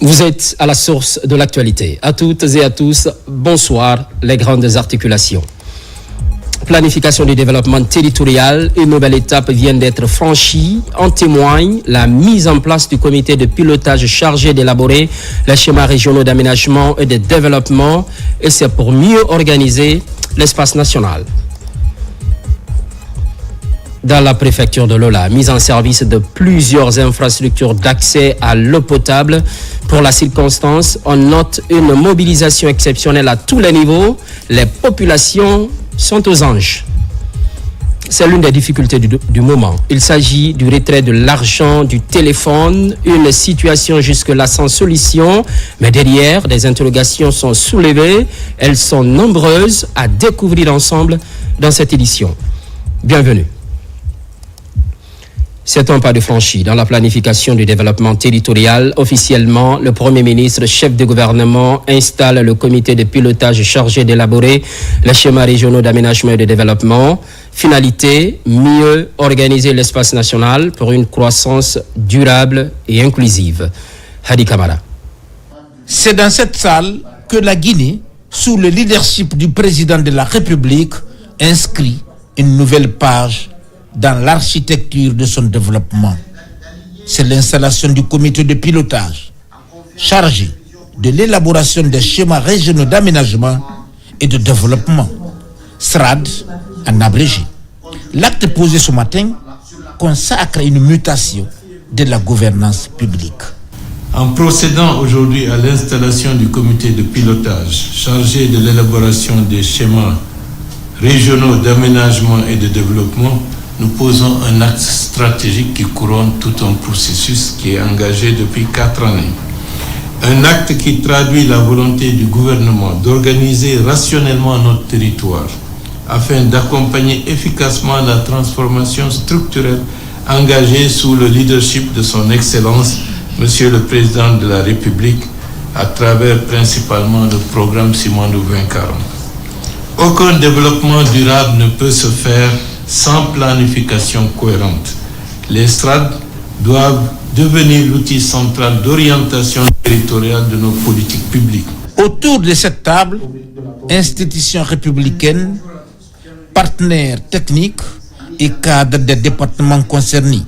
Vous êtes à la source de l'actualité. À toutes et à tous, bonsoir, les grandes articulations. Planification du développement territorial, une nouvelle étape vient d'être franchie. En témoigne la mise en place du comité de pilotage chargé d'élaborer les schémas régionaux d'aménagement et de développement, et c'est pour mieux organiser l'espace national. Dans la préfecture de Lola, mise en service de plusieurs infrastructures d'accès à l'eau potable. Pour la circonstance, on note une mobilisation exceptionnelle à tous les niveaux. Les populations sont aux anges. C'est l'une des difficultés du moment. Il s'agit du retrait de l'argent, du téléphone, une situation jusque-là sans solution. Mais derrière, des interrogations sont soulevées. Elles sont nombreuses à découvrir ensemble dans cette édition. Bienvenue. C'est un pas de franchi dans la planification du développement territorial. Officiellement, le Premier ministre, chef de gouvernement, installe le comité de pilotage chargé d'élaborer les schémas régionaux d'aménagement et de développement. Finalité, mieux organiser l'espace national pour une croissance durable et inclusive. Hadi Kamara. C'est dans cette salle que la Guinée, sous le leadership du président de la République, inscrit une nouvelle page dans l'architecture de son développement. C'est l'installation du comité de pilotage chargé de l'élaboration des schémas régionaux d'aménagement et de développement, SRAD en abrégé. L'acte posé ce matin consacre une mutation de la gouvernance publique. En procédant aujourd'hui à l'installation du comité de pilotage chargé de l'élaboration des schémas régionaux d'aménagement et de développement, nous posons un acte stratégique qui couronne tout un processus qui est engagé depuis 4 années. Un acte qui traduit la volonté du gouvernement d'organiser rationnellement notre territoire afin d'accompagner efficacement la transformation structurelle engagée sous le leadership de son Excellence, Monsieur le Président de la République, à travers principalement le programme Simandou 2040. Aucun développement durable ne peut se faire sans planification cohérente. Les SRAD doivent devenir l'outil central d'orientation territoriale de nos politiques publiques. Autour de cette table, institutions républicaines, partenaires techniques et cadres des départements concernés,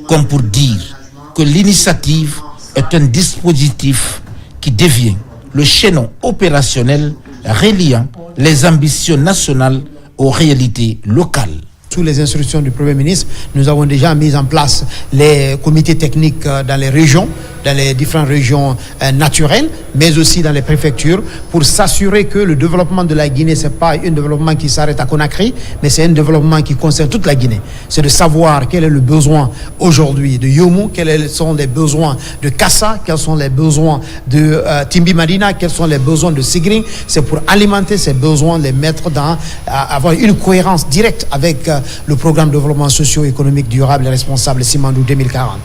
comme pour dire que l'initiative est un dispositif qui devient le chaînon opérationnel reliant les ambitions nationales aux réalités locales. Sous les instructions du Premier ministre, nous avons déjà mis en place les comités techniques dans les régions, dans les différentes régions naturelles, mais aussi dans les préfectures, pour s'assurer que le développement de la Guinée, ce n'est pas un développement qui s'arrête à Conakry, mais c'est un développement qui concerne toute la Guinée. C'est de savoir quel est le besoin aujourd'hui de Yomo, quels sont les besoins de Kassa, quels sont les besoins de Timbi Madina, quels sont les besoins de Sigring. C'est pour alimenter ces besoins, les mettre dans, avoir une cohérence directe avec le programme de développement socio-économique durable et responsable Simandou 2040.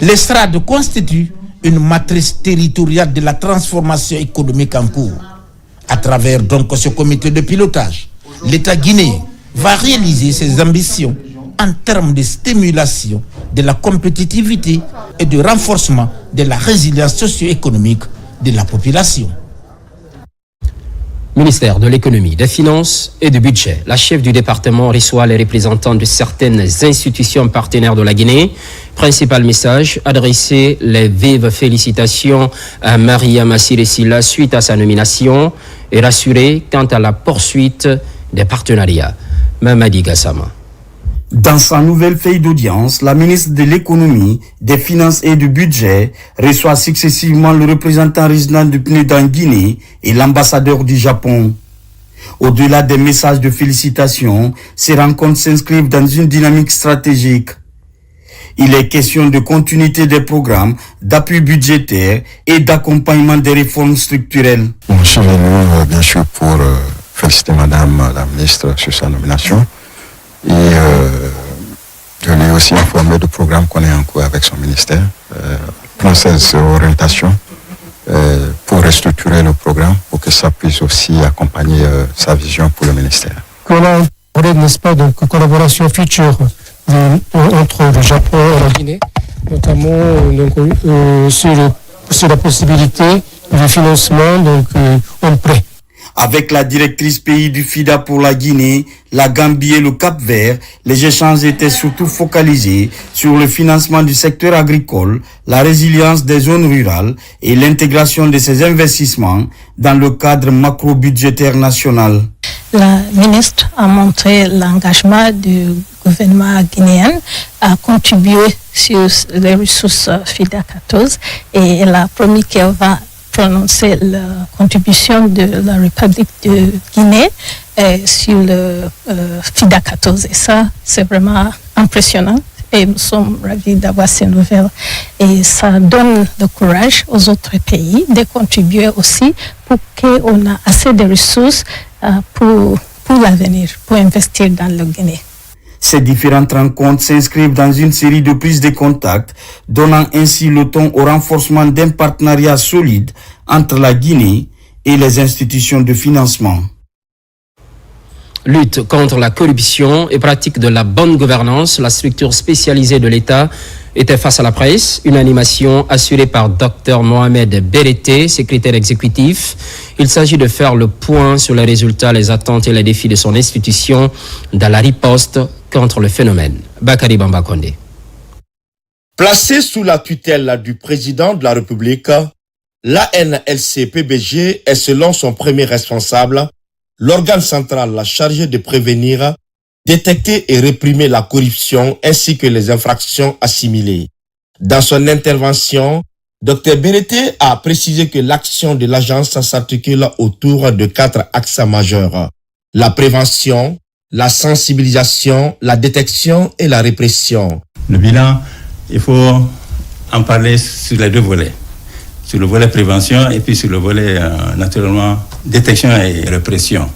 Les SRAD constituent une matrice territoriale de la transformation économique en cours. À travers donc ce comité de pilotage, l'État guinéen va réaliser ses ambitions en termes de stimulation de la compétitivité et de renforcement de la résilience socio-économique de la population. Ministère de l'économie, des finances et du budget. La chef du département reçoit les représentants de certaines institutions partenaires de la Guinée. Principal message, adresser les vives félicitations à Maria Massiré-Silla suite à sa nomination et rassurer quant à la poursuite des partenariats. Mamadi Gassama. Dans sa nouvelle feuille d'audience, la ministre de l'économie, des finances et du budget reçoit successivement le représentant résident du PNUD en Guinée et l'ambassadeur du Japon. Au-delà des messages de félicitations, ces rencontres s'inscrivent dans une dynamique stratégique. Il est question de continuité des programmes, d'appui budgétaire et d'accompagnement des réformes structurelles. Je suis venu bien sûr pour féliciter Madame la ministre sur sa nomination. Et je lui ai aussi informé du programme qu'on est en cours avec son ministère, plan 16 orientation, pour restructurer le programme, pour que ça puisse aussi accompagner sa vision pour le ministère. On a parlé, n'est-ce pas, donc collaboration future entre le Japon et la Guinée, notamment donc, sur le sur la possibilité du financement, donc en prêt. Avec la directrice pays du FIDA pour la Guinée, la Gambie et le Cap-Vert, les échanges étaient surtout focalisés sur le financement du secteur agricole, la résilience des zones rurales et l'intégration de ces investissements dans le cadre macro-budgétaire national. La ministre a montré l'engagement du gouvernement guinéen à contribuer sur les ressources FIDA 14 et elle a promis qu'elle va prononcer la contribution de la République de Guinée sur le FIDA 14. Et ça, c'est vraiment impressionnant. Et nous sommes ravis d'avoir ces nouvelles. Et ça donne le courage aux autres pays de contribuer aussi pour qu'on ait assez de ressources pour l'avenir, pour investir dans le Guinée. Ces différentes rencontres s'inscrivent dans une série de prises de contact, donnant ainsi le ton au renforcement d'un partenariat solide entre la Guinée et les institutions de financement. Lutte contre la corruption et pratique de la bonne gouvernance, la structure spécialisée de l'État était face à la presse. Une animation assurée par Dr Mohamed Berete, secrétaire exécutif. Il s'agit de faire le point sur les résultats, les attentes et les défis de son institution dans la riposte contre le phénomène. Bakary Bamba Kondé. Placé sous la tutelle du président de la République, l'ANLC-PBG est selon son premier responsable l'organe central chargé de prévenir, détecter et réprimer la corruption ainsi que les infractions assimilées. Dans son intervention, Dr Berete a précisé que l'action de l'agence s'articule autour de 4 axes majeurs. La prévention, la sensibilisation, la détection et la répression. Le bilan, il faut en parler sur les 2 volets. Sur le volet prévention et puis sur le volet, naturellement, détection et répression.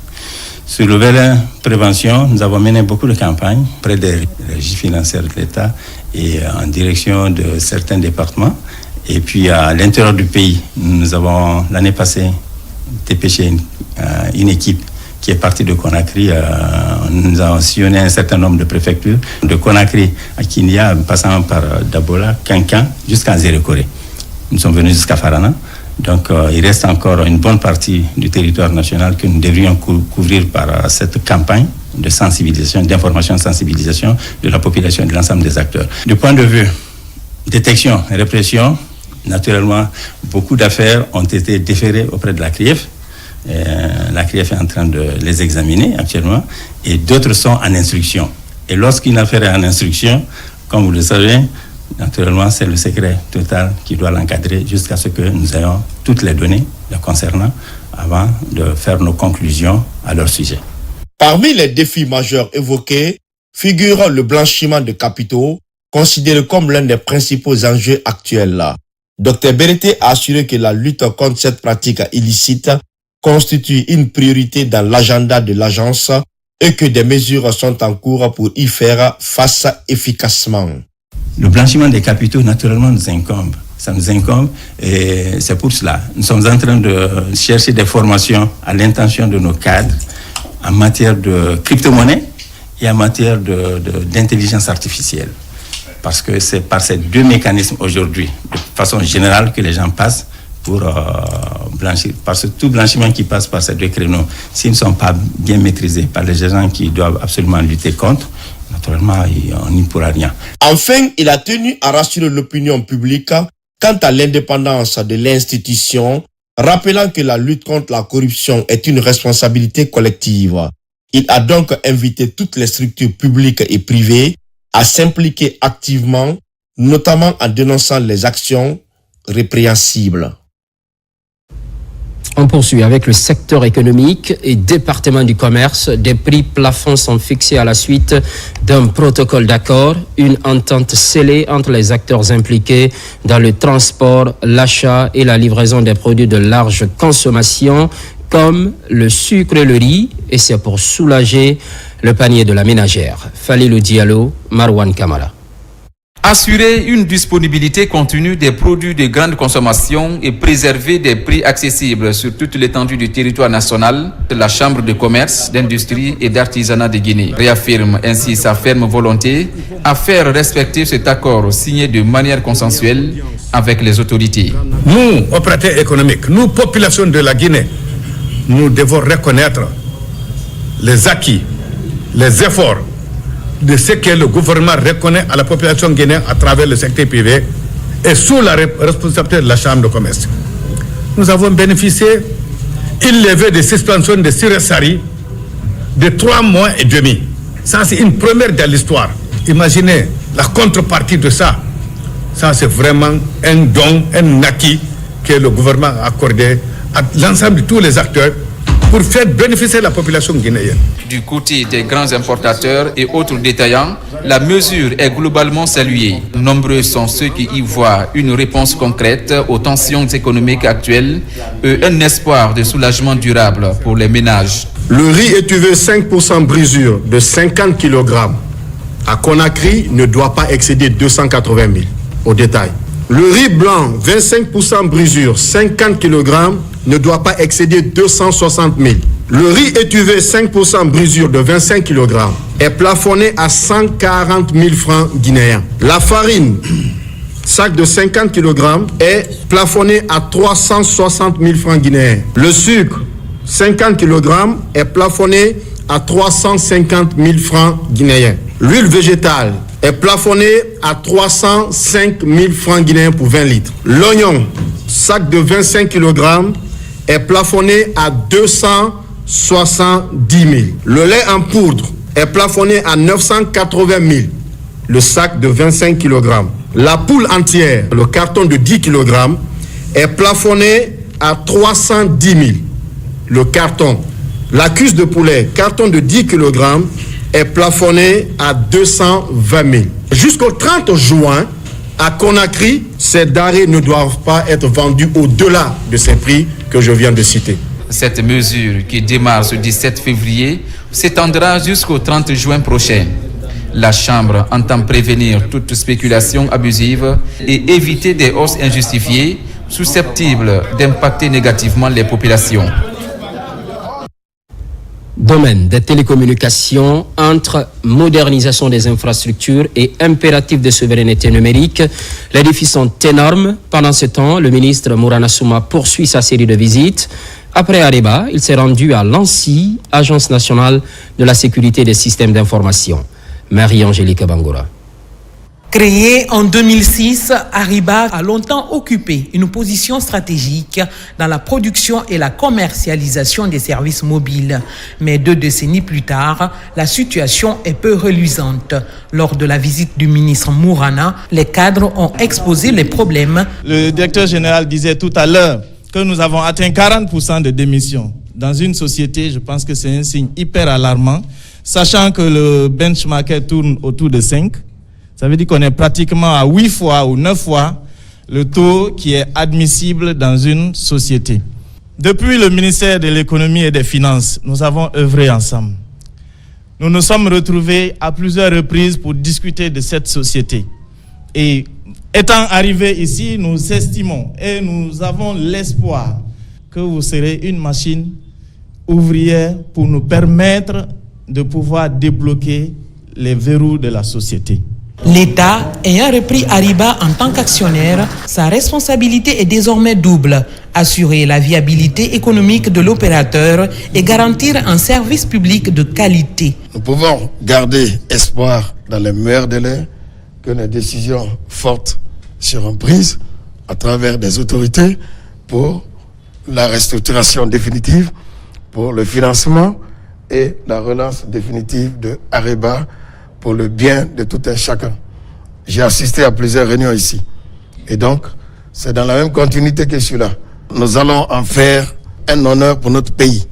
Sur le volet prévention, nous avons mené beaucoup de campagnes près des régies financières de l'État et en direction de certains départements. Et puis à l'intérieur du pays, nous avons l'année passée dépêché une équipe qui est partie de Conakry. Nous avons sillonné un certain nombre de préfectures, de Conakry à Kinya, passant par Dabola, Kankan, jusqu'à Zérekoré. Nous sommes venus jusqu'à Farana. Donc, il reste encore une bonne partie du territoire national que nous devrions couvrir par cette campagne de sensibilisation, d'information et sensibilisation de la population et de l'ensemble des acteurs. Du point de vue détection et répression, naturellement, beaucoup d'affaires ont été déférées auprès de la CRIEF. La CRIEF est en train de les examiner actuellement et d'autres sont en instruction. Et lorsqu'une affaire est en instruction, comme vous le savez, naturellement, c'est le secret total qui doit l'encadrer jusqu'à ce que nous ayons toutes les données le concernant avant de faire nos conclusions à leur sujet. Parmi les défis majeurs évoqués figure le blanchiment de capitaux, considéré comme l'un des principaux enjeux actuels. Dr Berete a assuré que la lutte contre cette pratique illicite constitue une priorité dans l'agenda de l'agence et que des mesures sont en cours pour y faire face efficacement. Le blanchiment des capitaux, naturellement, nous incombe. Ça nous incombe et c'est pour cela. Nous sommes en train de chercher des formations à l'intention de nos cadres en matière de crypto-monnaie et en matière d'intelligence artificielle. Parce que c'est par ces 2 mécanismes aujourd'hui, de façon générale, que les gens passent pour blanchir. Parce que tout blanchiment qui passe par ces 2 créneaux, s'ils ne sont pas bien maîtrisés par les gens qui doivent absolument lutter contre, naturellement, on n'y pourra rien. Enfin, il a tenu à rassurer l'opinion publique quant à l'indépendance de l'institution, rappelant que la lutte contre la corruption est une responsabilité collective. Il a donc invité toutes les structures publiques et privées à s'impliquer activement, notamment en dénonçant les actions répréhensibles. On poursuit avec le secteur économique et département du commerce. Des prix plafonds sont fixés à la suite d'un protocole d'accord, une entente scellée entre les acteurs impliqués dans le transport, l'achat et la livraison des produits de large consommation comme le sucre et le riz, et c'est pour soulager le panier de la ménagère. Falilou Diallo, Marwan Kamara. Assurer une disponibilité continue des produits de grande consommation et préserver des prix accessibles sur toute l'étendue du territoire national, la Chambre de commerce, d'industrie et d'artisanat de Guinée réaffirme ainsi sa ferme volonté à faire respecter cet accord signé de manière consensuelle avec les autorités. Nous, opérateurs économiques, nous, population de la Guinée, nous devons reconnaître les acquis, les efforts de ce que le gouvernement reconnaît à la population guinéenne à travers le secteur privé et sous la responsabilité de la Chambre de commerce. Nous avons bénéficié d'une levée de suspension de Siré de 3 mois et demi. Ça, c'est une première dans l'histoire. Imaginez la contrepartie de ça. Ça, c'est vraiment un don, un acquis que le gouvernement a accordé à l'ensemble de tous les acteurs pour faire bénéficier la population guinéenne. Du côté des grands importateurs et autres détaillants, la mesure est globalement saluée. Nombreux sont ceux qui y voient une réponse concrète aux tensions économiques actuelles et un espoir de soulagement durable pour les ménages. Le riz étuvé 5% brisure de 50 kg à Conakry ne doit pas excéder 280 000 au détail. Le riz blanc 25% brisure 50 kg ne doit pas excéder 260 000. Le riz étuvé 5% brisure de 25 kg est plafonné à 140 000 francs guinéens. La farine, sac de 50 kg, est plafonné à 360 000 francs guinéens. Le sucre, 50 kg, est plafonné à 350 000 francs guinéens. L'huile végétale est plafonnée à 305 000 francs guinéens pour 20 litres. L'oignon, sac de 25 kg, est plafonné à 270 000. Le lait en poudre est plafonné à 980 000, le sac de 25 kg. La poule entière, le carton de 10 kg, est plafonné à 310 000, le carton. La cuisse de poulet, carton de 10 kg, est plafonné à 220 000. Jusqu'au 30 juin, à Conakry, ces denrées ne doivent pas être vendues au-delà de ces prix que je viens de citer. Cette mesure, qui démarre ce 17 février, s'étendra jusqu'au 30 juin prochain. La Chambre entend prévenir toute spéculation abusive et éviter des hausses injustifiées susceptibles d'impacter négativement les populations. Domaine des télécommunications, entre modernisation des infrastructures et impératif de souveraineté numérique, les défis sont énormes. Pendant ce temps, le ministre Mourana Souma poursuit sa série de visites. Après Areba, il s'est rendu à l'ANSSI, Agence nationale de la sécurité des systèmes d'information. Marie-Angélique Bangura. Créé en 2006, Ariba a longtemps occupé une position stratégique dans la production et la commercialisation des services mobiles. Mais 2 décennies plus tard, la situation est peu reluisante. Lors de la visite du ministre Mourana, les cadres ont exposé les problèmes. Le directeur général disait tout à l'heure que nous avons atteint 40% de démissions. Dans une société, je pense que c'est un signe hyper alarmant, sachant que le benchmark tourne autour de 5. Ça veut dire qu'on est pratiquement à 8 fois ou 9 fois le taux qui est admissible dans une société. Depuis le ministère de l'économie et des finances, nous avons œuvré ensemble. Nous nous sommes retrouvés à plusieurs reprises pour discuter de cette société. Et étant arrivés ici, nous estimons et nous avons l'espoir que vous serez une machine ouvrière pour nous permettre de pouvoir débloquer les verrous de la société. L'État ayant repris Ariba en tant qu'actionnaire, sa responsabilité est désormais double: assurer la viabilité économique de l'opérateur et garantir un service public de qualité. Nous pouvons garder espoir dans les meilleurs délais que les décisions fortes seront prises à travers des autorités pour la restructuration définitive, pour le financement et la relance définitive de Ariba pour le bien de tout un chacun. J'ai assisté à plusieurs réunions ici. Et donc, c'est dans la même continuité que celui-là. Nous allons en faire un honneur pour notre pays.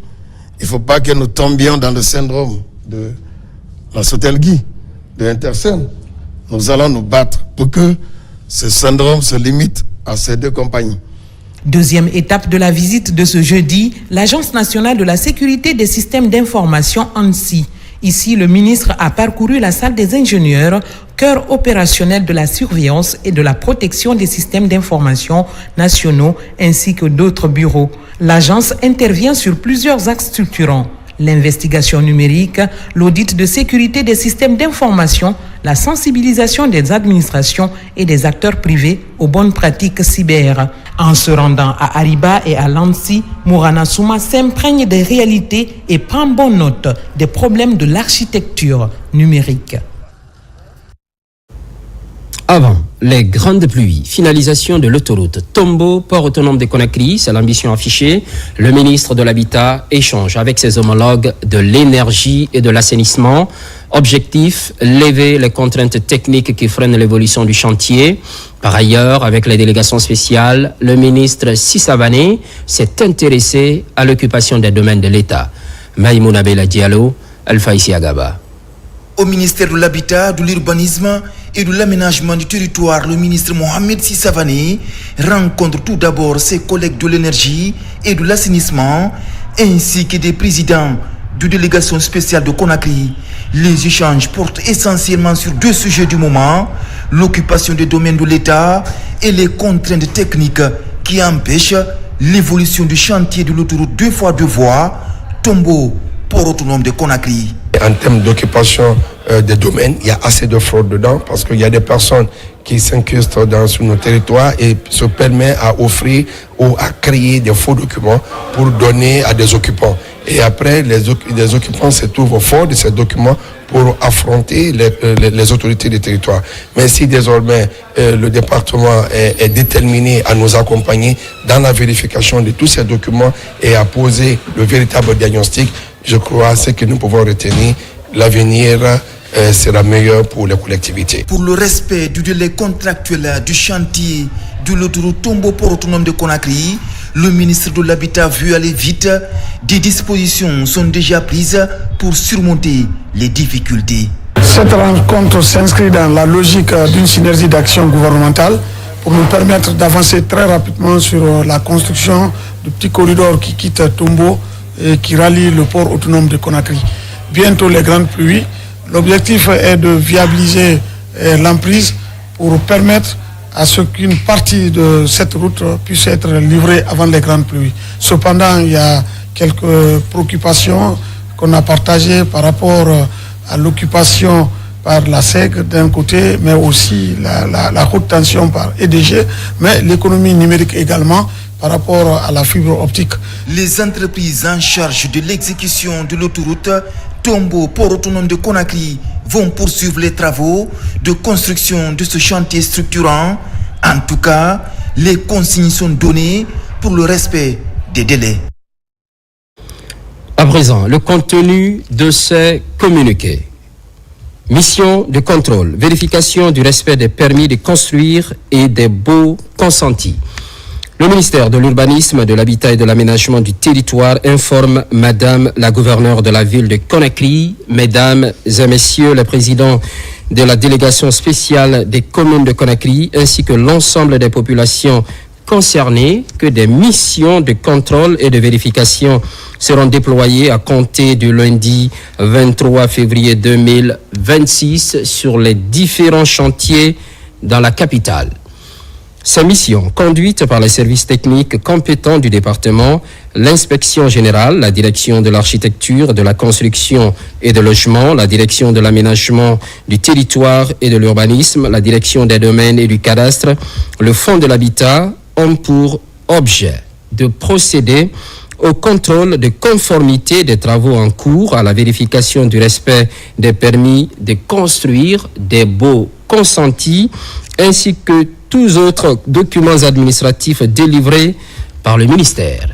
Il ne faut pas que nous tombions dans le syndrome de la Sotelgui, de Intersen. Nous allons nous battre pour que ce syndrome se limite à ces 2 compagnies. Deuxième étape de la visite de ce jeudi, l'Agence nationale de la sécurité des systèmes d'information ANSSI. Ici, le ministre a parcouru la salle des ingénieurs, cœur opérationnel de la surveillance et de la protection des systèmes d'information nationaux, ainsi que d'autres bureaux. L'agence intervient sur plusieurs axes structurants: L'investigation numérique, l'audit de sécurité des systèmes d'information, la sensibilisation des administrations et des acteurs privés aux bonnes pratiques cyber. En se rendant à Ariba et à Lancy, Mourana Souma s'imprègne des réalités et prend bonne note des problèmes de l'architecture numérique. Avant les grandes pluies, finalisation de l'autoroute Tombo, port autonome de Conakry, c'est l'ambition affichée. Le ministre de l'Habitat échange avec ses homologues de l'énergie et de l'assainissement. Objectif, lever les contraintes techniques qui freinent l'évolution du chantier. Par ailleurs, avec les délégations spéciales, le ministre Sissavané s'est intéressé à l'occupation des domaines de l'État. Maïmouna Bella Diallo, Alpha Issi Agaba. Au ministère de l'Habitat, de l'Urbanisme et de l'Aménagement du territoire, le ministre Mohamed Sissavané rencontre tout d'abord ses collègues de l'énergie et de l'assainissement, ainsi que des présidents de délégation spéciale de Conakry. Les échanges portent essentiellement sur deux sujets du moment, l'occupation des domaines de l'État et les contraintes techniques qui empêchent l'évolution du chantier de l'autoroute 2x2 voies, Tombo, port autonome de Conakry. En termes d'occupation des domaines, il y a assez de fraude dedans parce qu'il y a des personnes qui s'incrustent sur nos territoires et se permettent à offrir ou à créer des faux documents pour donner à des occupants. Et après, les occupants se trouvent au fond de ces documents pour affronter les autorités des territoires. Mais si désormais le département est déterminé à nous accompagner dans la vérification de tous ces documents et à poser le véritable diagnostic, je crois que ce que nous pouvons retenir, l'avenir sera meilleur pour les collectivités. Pour le respect du délai contractuel du chantier de l'autoroute Tombo port autonome de Conakry, le ministre de l'Habitat veut aller vite. Des dispositions sont déjà prises pour surmonter les difficultés. Cette rencontre s'inscrit dans la logique d'une synergie d'action gouvernementale pour nous permettre d'avancer très rapidement sur la construction du petit corridor qui quitte Tombo et qui rallie le port autonome de Conakry. Bientôt les grandes pluies. L'objectif est de viabiliser l'emprise pour permettre à ce qu'une partie de cette route puisse être livrée avant les grandes pluies. Cependant, il y a quelques préoccupations qu'on a partagées par rapport à l'occupation par la SEG d'un côté, mais aussi la haute tension par EDG, mais l'économie numérique également par rapport à la fibre optique. Les entreprises en charge de l'exécution de l'autoroute Tombo, port autonome de Conakry, vont poursuivre les travaux de construction de ce chantier structurant. En tout cas, les consignes sont données pour le respect des délais. À présent, le contenu de ces communiqués. Mission de contrôle, vérification du respect des permis de construire et des baux consentis. Le ministère de l'Urbanisme, de l'Habitat et de l'Aménagement du territoire informe Madame la gouverneure de la ville de Conakry, Mesdames et Messieurs les présidents de la délégation spéciale des communes de Conakry, ainsi que l'ensemble des populations concernées, que des missions de contrôle et de vérification seront déployées à compter du lundi 23 février 2026 sur les différents chantiers dans la capitale. Ces missions, conduites par les services techniques compétents du département, l'inspection générale, la direction de l'architecture, de la construction et de logement, la direction de l'aménagement du territoire et de l'urbanisme, la direction des domaines et du cadastre, le fonds de l'habitat, ont pour objet de procéder au contrôle de conformité des travaux en cours, à la vérification du respect des permis de construire, des baux consentis, ainsi que tous autres documents administratifs délivrés par le ministère.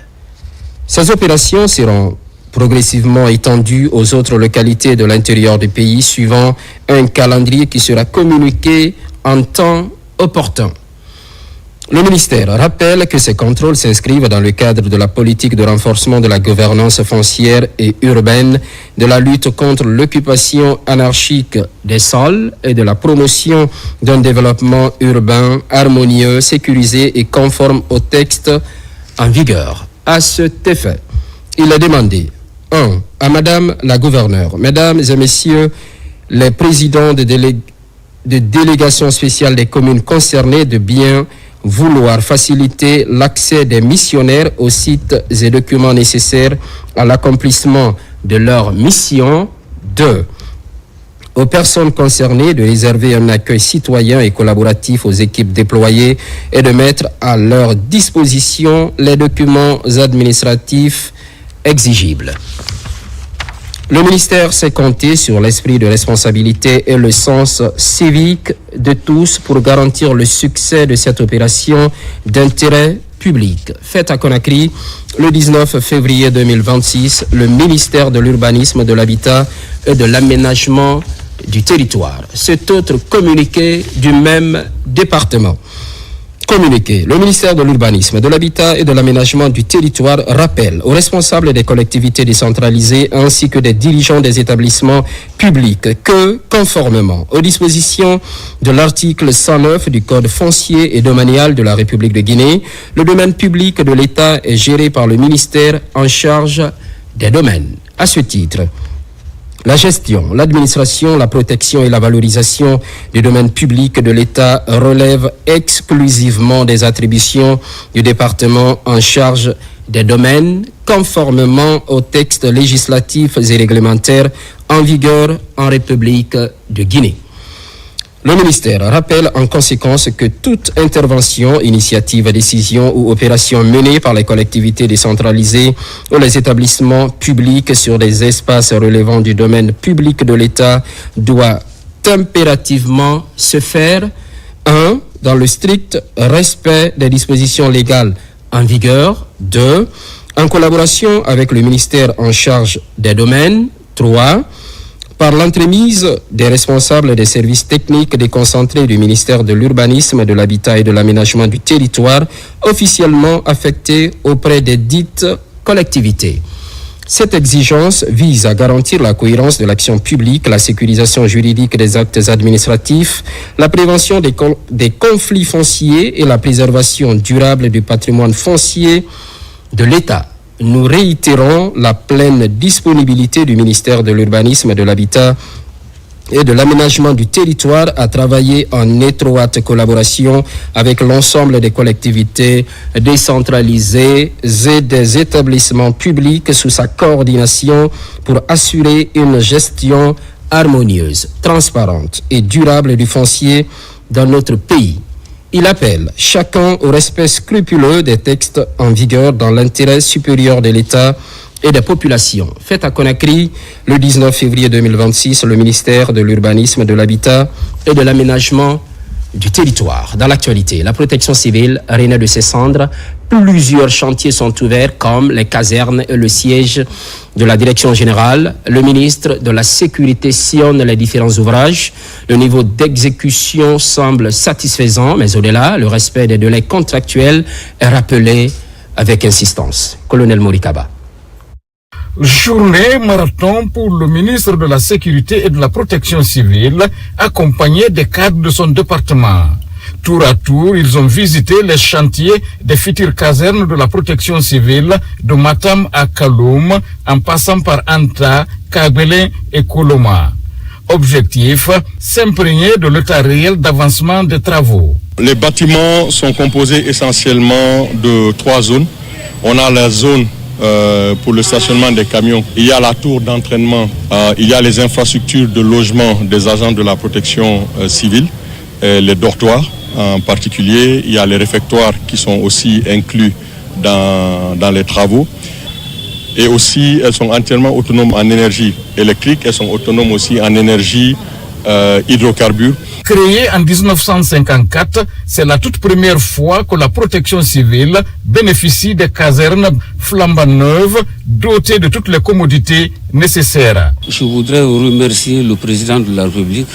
Ces opérations seront progressivement étendues aux autres localités de l'intérieur du pays, suivant un calendrier qui sera communiqué en temps opportun. Le ministère rappelle que ces contrôles s'inscrivent dans le cadre de la politique de renforcement de la gouvernance foncière et urbaine, de la lutte contre l'occupation anarchique des sols et de la promotion d'un développement urbain harmonieux, sécurisé et conforme au texte en vigueur. À cet effet, il est demandé 1. à Madame la gouverneure, Mesdames et Messieurs les présidents de délégations spéciales des communes concernées de bien vouloir faciliter l'accès des missionnaires aux sites et documents nécessaires à l'accomplissement de leur mission. 2. Aux personnes concernées de réserver un accueil citoyen et collaboratif aux équipes déployées et de mettre à leur disposition les documents administratifs exigibles. Le ministère s'est compté sur l'esprit de responsabilité et le sens civique de tous pour garantir le succès de cette opération d'intérêt public. Faite à Conakry, le 19 février 2026, le ministère de l'Urbanisme, de l'Habitat et de l'Aménagement du territoire. Cet autre communiqué du même département. Communiqué. Le ministère de l'Urbanisme, de l'Habitat et de l'Aménagement du territoire rappelle aux responsables des collectivités décentralisées ainsi que des dirigeants des établissements publics que, conformément aux dispositions de l'article 109 du Code foncier et domanial de la République de Guinée, le domaine public de l'État est géré par le ministère en charge des domaines. À ce titre, la gestion, l'administration, la protection et la valorisation du domaine public de l'État relèvent exclusivement des attributions du département en charge des domaines, conformément aux textes législatifs et réglementaires en vigueur en République de Guinée. Le ministère rappelle en conséquence que toute intervention, initiative, décision ou opération menée par les collectivités décentralisées ou les établissements publics sur des espaces relevant du domaine public de l'État doit impérativement se faire 1. Dans le strict respect des dispositions légales en vigueur. 2. En collaboration avec le ministère en charge des domaines. 3. Par l'entremise des responsables des services techniques déconcentrés du ministère de l'Urbanisme, de l'Habitat et de l'Aménagement du territoire, officiellement affectés auprès des dites collectivités. Cette exigence vise à garantir la cohérence de l'action publique, la sécurisation juridique des actes administratifs, la prévention des conflits fonciers et la préservation durable du patrimoine foncier de l'État. Nous réitérons la pleine disponibilité du ministère de l'Urbanisme, de l'Habitat et de l'Aménagement du territoire à travailler en étroite collaboration avec l'ensemble des collectivités décentralisées et des établissements publics sous sa coordination pour assurer une gestion harmonieuse, transparente et durable du foncier dans notre pays. Il appelle chacun au respect scrupuleux des textes en vigueur dans l'intérêt supérieur de l'État et des populations. Fait à Conakry, le 19 février 2026, le ministère de l'Urbanisme, de l'Habitat et de l'Aménagement du territoire. Dans l'actualité, la protection civile renaît de ses cendres. Plusieurs chantiers sont ouverts comme les casernes et le siège de la direction générale. Le ministre de la Sécurité sillonne les différents ouvrages. Le niveau d'exécution semble satisfaisant, mais au-delà, le respect des délais contractuels est rappelé avec insistance. Colonel Morikaba. Journée marathon pour le ministre de la Sécurité et de la Protection civile, accompagné des cadres de son département. Tour à tour, ils ont visité les chantiers des futures casernes de la protection civile de Matam à Kaloum, en passant par Anta, Kagbele et Koloma. Objectif, s'imprégner de l'état réel d'avancement des travaux. Les bâtiments sont composés essentiellement de 3 zones. On a la zone pour le stationnement des camions. Il y a la tour d'entraînement, il y a les infrastructures de logement des agents de la protection civile, les dortoirs en particulier. Il y a les réfectoires qui sont aussi inclus dans les travaux. Et aussi, elles sont entièrement autonomes en énergie électrique, elles sont autonomes aussi en énergie hydrocarbures. Créée en 1954, c'est la toute première fois que la protection civile bénéficie des casernes flambant neuves, dotées de toutes les commodités nécessaires. Je voudrais remercier le président de la République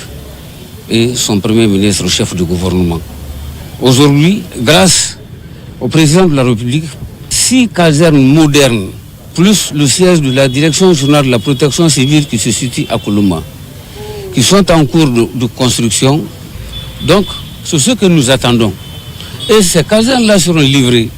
et son premier ministre, chef du gouvernement. Aujourd'hui, grâce au président de la République, 6 casernes modernes, plus le siège de la direction générale de la protection civile qui se situe à Koloma, qui sont en cours de construction. Donc, c'est ce que nous attendons. Et ces casernes-là seront livrées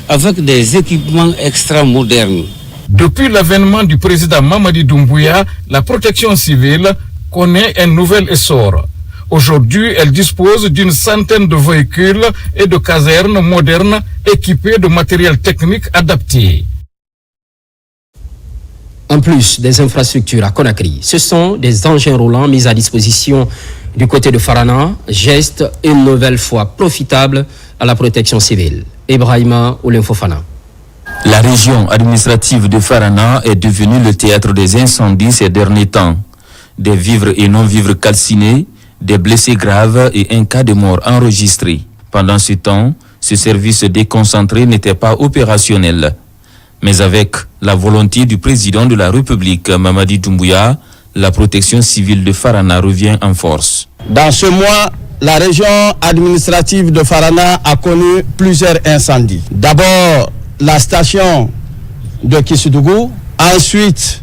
avec des équipements extra modernes. Depuis l'avènement du président Mamadi Doumbouya, la protection civile connaît un nouvel essor. Aujourd'hui, elle dispose d'une centaine de véhicules et de casernes modernes équipées de matériel technique adapté. En plus des infrastructures à Conakry, ce sont des engins roulants mis à disposition du côté de Farana, geste une nouvelle fois profitable à la protection civile. Ibrahima Oulenfofana. La région administrative de Farana est devenue le théâtre des incendies ces derniers temps. Des vivres et non-vivres calcinés, des blessés graves et un cas de mort enregistré. Pendant ce temps, ce service déconcentré n'était pas opérationnel. Mais avec la volonté du président de la République, Mamadi Doumbouya, la protection civile de Farana revient en force. Dans ce mois, la région administrative de Farana a connu plusieurs incendies. D'abord, la station de Kissoudou, ensuite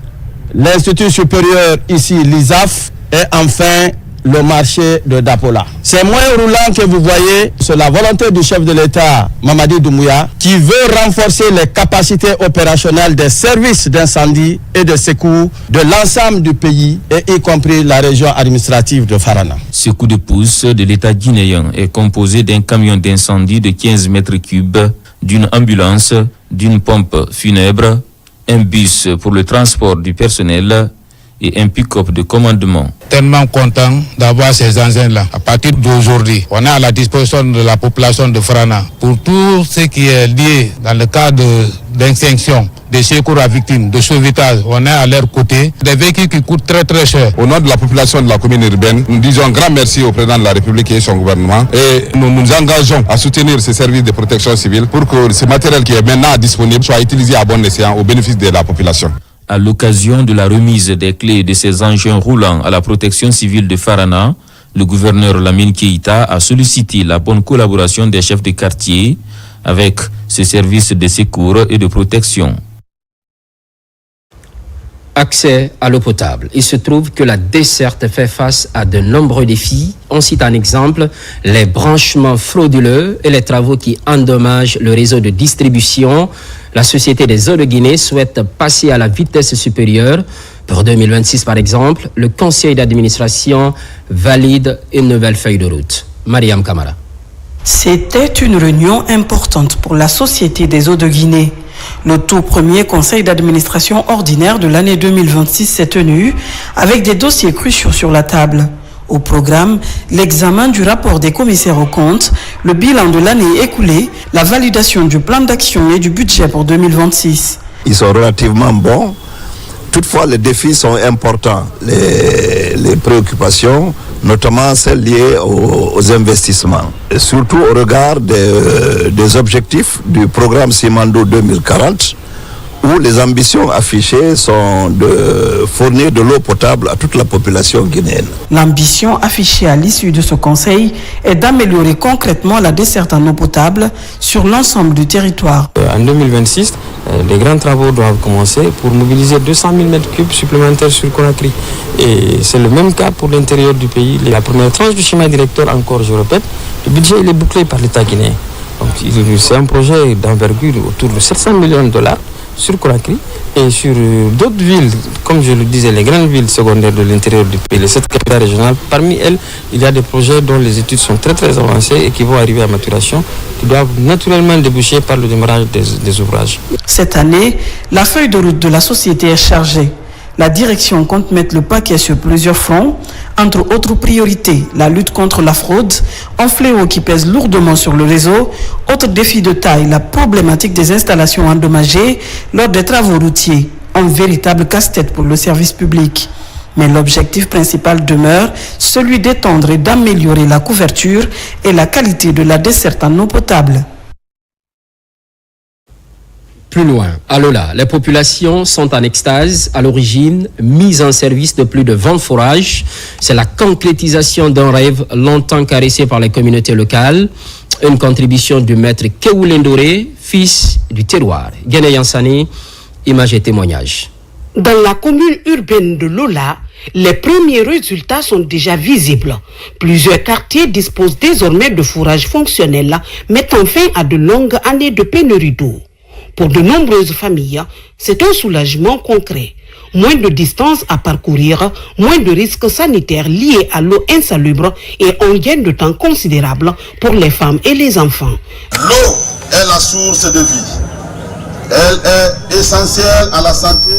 l'Institut supérieur ici, l'ISAF, et enfin le marché de Dapola. Ces moyens roulants que vous voyez, c'est la volonté du chef de l'État, Mamadi Doumbouya, qui veut renforcer les capacités opérationnelles des services d'incendie et de secours de l'ensemble du pays, et y compris la région administrative de Farana. Ce coup de pouce de l'État guinéen est composé d'un camion d'incendie de 15 mètres cubes, d'une ambulance, d'une pompe funèbre, un bus pour le transport du personnel et un pick-up de commandement. Tellement content d'avoir ces engins-là. À partir d'aujourd'hui, on est à la disposition de la population de Farana pour tout ce qui est lié dans le cas d'extinction, de secours à victimes, de sauvetage. On est à leur côté. Des véhicules qui coûtent très très cher. Au nom de la population de la commune urbaine, nous disons un grand merci au président de la République et son gouvernement. Et nous nous engageons à soutenir ces services de protection civile pour que ce matériel qui est maintenant disponible soit utilisé à bon escient au bénéfice de la population. À l'occasion de la remise des clés de ces engins roulants à la protection civile de Farana, le gouverneur Lamine Keïta a sollicité la bonne collaboration des chefs de quartier avec ces services de secours et de protection. Accès à l'eau potable. Il se trouve que la desserte fait face à de nombreux défis. On cite un exemple, les branchements frauduleux et les travaux qui endommagent le réseau de distribution. La Société des eaux de Guinée souhaite passer à la vitesse supérieure. Pour 2026, par exemple, le conseil d'administration valide une nouvelle feuille de route. Mariam Kamara. C'était une réunion importante pour la Société des eaux de Guinée. Le tout premier conseil d'administration ordinaire de l'année 2026 s'est tenu avec des dossiers cruciaux sur la table. Au programme, l'examen du rapport des commissaires aux comptes, le bilan de l'année écoulée, la validation du plan d'action et du budget pour 2026. Ils sont relativement bons. Toutefois, les défis sont importants. Les préoccupations, notamment celles liées aux investissements. Et surtout au regard des objectifs du programme Simando 2040, où les ambitions affichées sont de fournir de l'eau potable à toute la population guinéenne. L'ambition affichée à l'issue de ce conseil est d'améliorer concrètement la desserte en eau potable sur l'ensemble du territoire. En 2026, les grands travaux doivent commencer pour mobiliser 200 000 m3 supplémentaires sur Conakry. Et c'est le même cas pour l'intérieur du pays. La première tranche du schéma directeur, encore je répète, le budget il est bouclé par l'État guinéen. Donc c'est un projet d'envergure autour de 700 millions de dollars sur Conakry et sur d'autres villes, comme je le disais, les grandes villes secondaires de l'intérieur du pays, les 7 capitales régionales. Parmi elles, il y a des projets dont les études sont très très avancées et qui vont arriver à maturation, qui doivent naturellement déboucher par le démarrage des ouvrages. Cette année, la feuille de route de la société est chargée. La direction compte mettre le paquet sur plusieurs fronts, entre autres priorités, la lutte contre la fraude, un fléau qui pèse lourdement sur le réseau. Autre défi de taille, la problématique des installations endommagées lors des travaux routiers, un véritable casse-tête pour le service public. Mais l'objectif principal demeure celui d'étendre et d'améliorer la couverture et la qualité de la desserte en eau potable. Plus loin, à Lola, les populations sont en extase. À l'origine, mise en service de plus de 20 forages. C'est la concrétisation d'un rêve longtemps caressé par les communautés locales. Une contribution du maître Keoulendoré, fils du terroir. Guéné Yansani, images et témoignages. Dans la commune urbaine de Lola, les premiers résultats sont déjà visibles. Plusieurs quartiers disposent désormais de forages fonctionnels, mettant fin à de longues années de pénurie d'eau. Pour de nombreuses familles, c'est un soulagement concret. Moins de distance à parcourir, moins de risques sanitaires liés à l'eau insalubre et un gain de temps considérable pour les femmes et les enfants. L'eau est la source de vie. Elle est essentielle à la santé,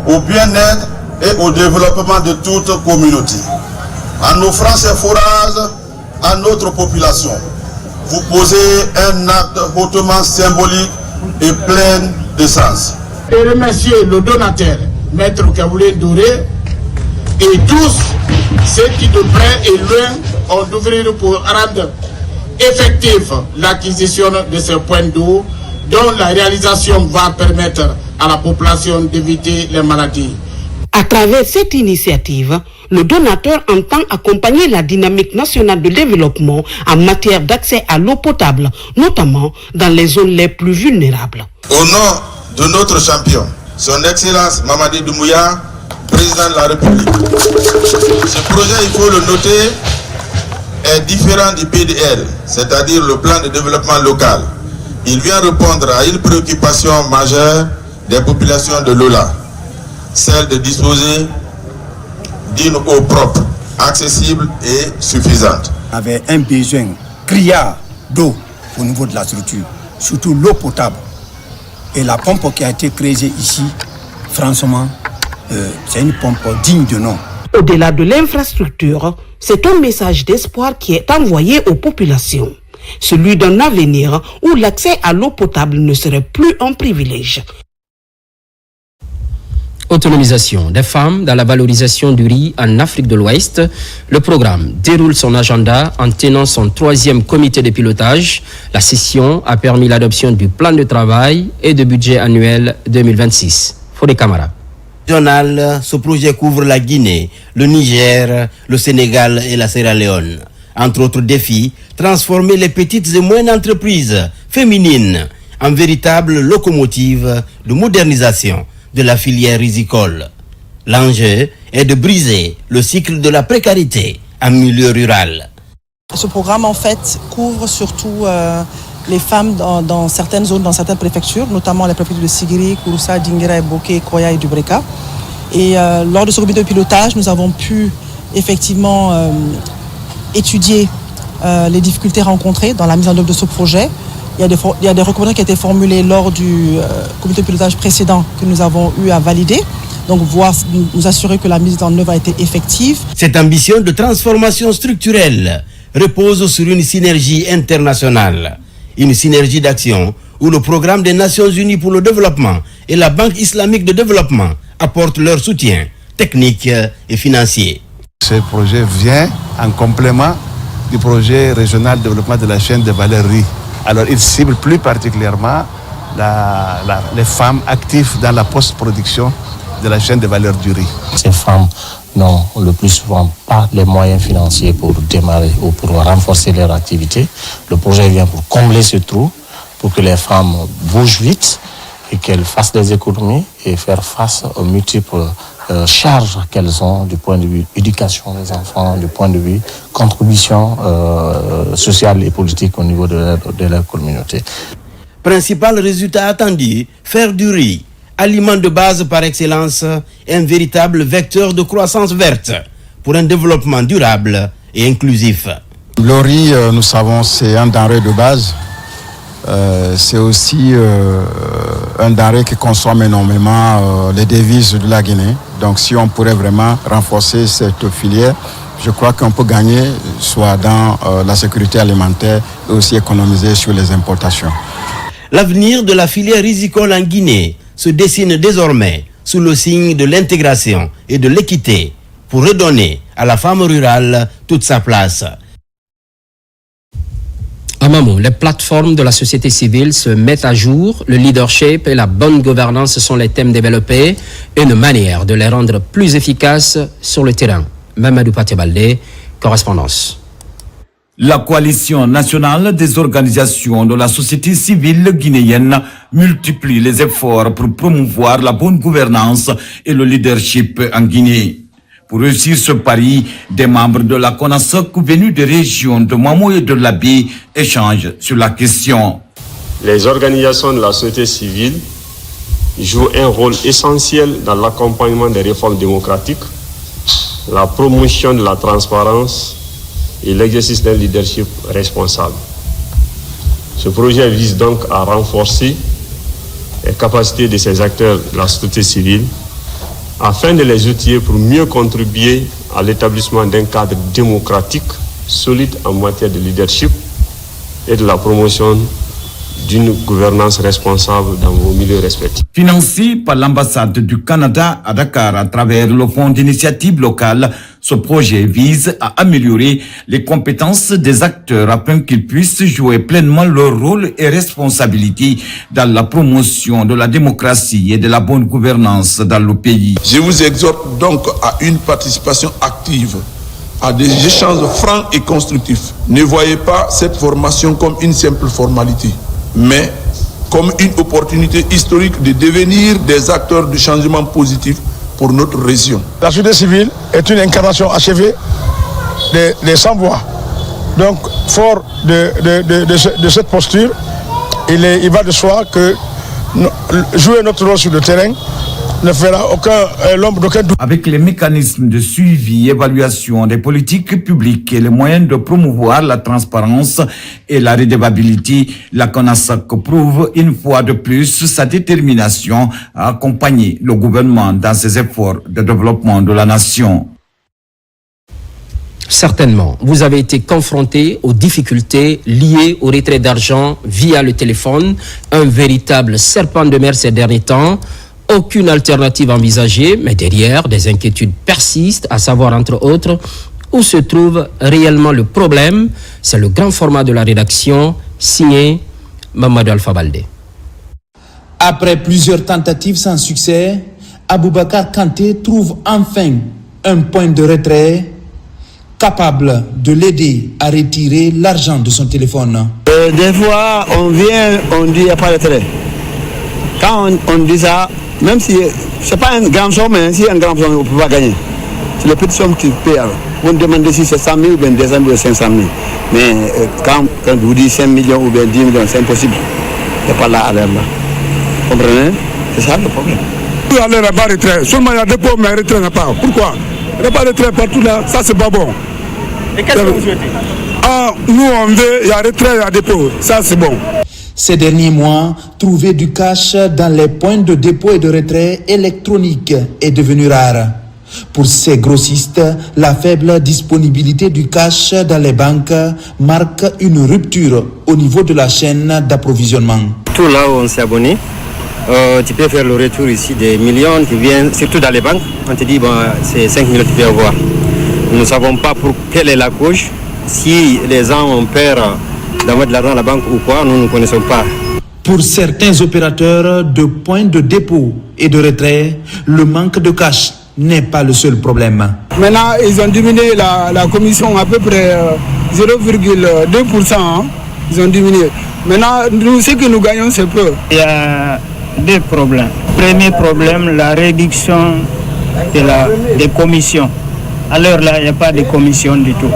au bien-être et au développement de toute communauté. En offrant ces forages à notre population, vous posez un acte hautement symbolique et plein de sens. Et remercier le donateur, Maître Kaboulé Doré, et tous ceux qui de près et loin ont d'ouvrir pour rendre effective l'acquisition de ces points d'eau dont la réalisation va permettre à la population d'éviter les maladies. À travers cette initiative, le donateur entend accompagner la dynamique nationale de développement en matière d'accès à l'eau potable, notamment dans les zones les plus vulnérables. Au nom de notre champion, son Excellence Mamadi Doumbouya, président de la République. Ce projet, il faut le noter, est différent du PDL, c'est-à-dire le plan de développement local. Il vient répondre à une préoccupation majeure des populations de Lola, celle de disposer d'une eau propre, accessible et suffisante. Avait un besoin criard d'eau au niveau de la structure, surtout l'eau potable. Et la pompe qui a été créée ici, franchement, c'est une pompe digne de nom. Au-delà de l'infrastructure, c'est un message d'espoir qui est envoyé aux populations. Celui d'un avenir où l'accès à l'eau potable ne serait plus un privilège. Autonomisation des femmes dans la valorisation du riz en Afrique de l'Ouest. Le programme déroule son agenda en tenant son 3e comité de pilotage. La session a permis l'adoption du plan de travail et de budget annuel 2026. Fodé Camara. Ce projet couvre la Guinée, le Niger, le Sénégal et la Sierra Leone. Entre autres défis, transformer les petites et moyennes entreprises féminines en véritables locomotives de modernisation de la filière rizicole. L'enjeu est de briser le cycle de la précarité en milieu rural. Ce programme, en fait, couvre surtout les femmes dans certaines zones, dans certaines préfectures, notamment les préfectures de Sigiri, Kouroussa, Dinguira, Boké, Koya et Dubreka. Et lors de ce comité de pilotage, nous avons pu effectivement étudier les difficultés rencontrées dans la mise en œuvre de ce projet. Il y a des recommandations qui ont été formulées lors du comité de pilotage précédent que nous avons eu à valider. Donc, nous assurer que la mise en œuvre a été effective. Cette ambition de transformation structurelle repose sur une synergie internationale, une synergie d'action où le programme des Nations Unies pour le développement et la Banque islamique de développement apportent leur soutien technique et financier. Ce projet vient en complément du projet régional de développement de la chaîne de valeur riz. Alors, il cible plus particulièrement les femmes actives dans la post-production de la chaîne de valeur du riz. Ces femmes n'ont le plus souvent pas les moyens financiers pour démarrer ou pour renforcer leur activité. Le projet vient pour combler ce trou, pour que les femmes bougent vite et qu'elles fassent des économies et faire face aux multiples charges qu'elles ont du point de vue éducation des enfants, du point de vue contribution sociale et politique au niveau de leur communauté. Principal résultat attendu, faire du riz, aliment de base par excellence, un véritable vecteur de croissance verte pour un développement durable et inclusif. Le riz, nous savons, c'est un denrée de base. C'est aussi un denrée qui consomme énormément les devises de la Guinée. Donc si on pourrait vraiment renforcer cette filière, je crois qu'on peut gagner soit dans la sécurité alimentaire et aussi économiser sur les importations. L'avenir de la filière rizicole en Guinée se dessine désormais sous le signe de l'intégration et de l'équité pour redonner à la femme rurale toute sa place. À Mamou, les plateformes de la société civile se mettent à jour. Le leadership et la bonne gouvernance sont les thèmes développés et une manière de les rendre plus efficaces sur le terrain. Mamadou Patiabalde, correspondance. La coalition nationale des organisations de la société civile guinéenne multiplie les efforts pour promouvoir la bonne gouvernance et le leadership en Guinée. Pour réussir ce pari, des membres de la CONASOC venus des régions de Mamou et de Labé échangent sur la question. Les organisations de la société civile jouent un rôle essentiel dans l'accompagnement des réformes démocratiques, la promotion de la transparence et l'exercice d'un leadership responsable. Ce projet vise donc à renforcer et capacités de ces acteurs de la société civile afin de les outiller pour mieux contribuer à l'établissement d'un cadre démocratique solide en matière de leadership et de la promotion d'une gouvernance responsable dans vos milieux respectifs. Financé par l'ambassade du Canada à Dakar à travers le fonds d'initiative locale, ce projet vise à améliorer les compétences des acteurs afin qu'ils puissent jouer pleinement leur rôle et responsabilité dans la promotion de la démocratie et de la bonne gouvernance dans le pays. Je vous exhorte donc à une participation active, à des échanges francs et constructifs. Ne voyez pas cette formation comme une simple formalité, mais comme une opportunité historique de devenir des acteurs du changement positif pour notre région. La société civile est une incarnation achevée des sans-voix. Donc, fort de cette posture, il va de soi que jouer notre rôle sur le terrain ne fera l'ombre d'aucun doute. Avec les mécanismes de suivi, évaluation des politiques publiques et les moyens de promouvoir la transparence et la redevabilité, la CONASAC prouve une fois de plus sa détermination à accompagner le gouvernement dans ses efforts de développement de la nation. Certainement, vous avez été confronté aux difficultés liées au retrait d'argent via le téléphone, un véritable serpent de mer ces derniers temps. Aucune alternative envisagée, mais derrière, des inquiétudes persistent, à savoir, entre autres, où se trouve réellement le problème. C'est le grand format de la rédaction, signé Mamadou Alpha Baldé. Après plusieurs tentatives sans succès, Aboubacar Kanté trouve enfin un point de retrait capable de l'aider à retirer l'argent de son téléphone. Des fois, on vient, on dit qu'il n'y a pas de retrait. Quand on dit ça, même si ce n'est pas un grand somme, mais si un grand somme, on ne peut pas gagner. C'est les petites sommes qui payent. On demande si c'est 100 000 ou bien 200 000 ou 500 000. Mais quand vous dites 5 millions ou bien 10 millions, c'est impossible. Il n'y a pas là à l'air là. Vous comprenez? C'est ça le problème. Tout à l'heure, il n'y a pas de retrait. Seulement, il y a des pauvres, mais le retrait n'a pas. Pourquoi? Il n'y a pas de retrait partout là. Ça, c'est pas bon. Et qu'est-ce que vous souhaitez? Nous, on veut, il y a retrait, il y a dépôt. Ça, c'est bon. Ces derniers mois, trouver du cash dans les points de dépôt et de retrait électroniques est devenu rare. Pour ces grossistes, la faible disponibilité du cash dans les banques marque une rupture au niveau de la chaîne d'approvisionnement. Tout là où on s'est abonné, tu peux faire le retour ici des millions qui viennent, surtout dans les banques. On te dit, bon, c'est 5 millions que tu peux avoir. Nous ne savons pas pour quelle est la cause. Si les gens ont peur d'avoir de l'argent à la banque ou quoi, nous ne connaissons pas. Pour certains opérateurs de points de dépôt et de retrait, le manque de cash n'est pas le seul problème. Maintenant, ils ont diminué la commission à peu près 0,2%. Hein. Ils ont diminué. Maintenant, nous, ce que nous gagnons, c'est peu. Il y a deux problèmes. Premier problème, la réduction des commissions. Alors là, il n'y a pas de commission du tout.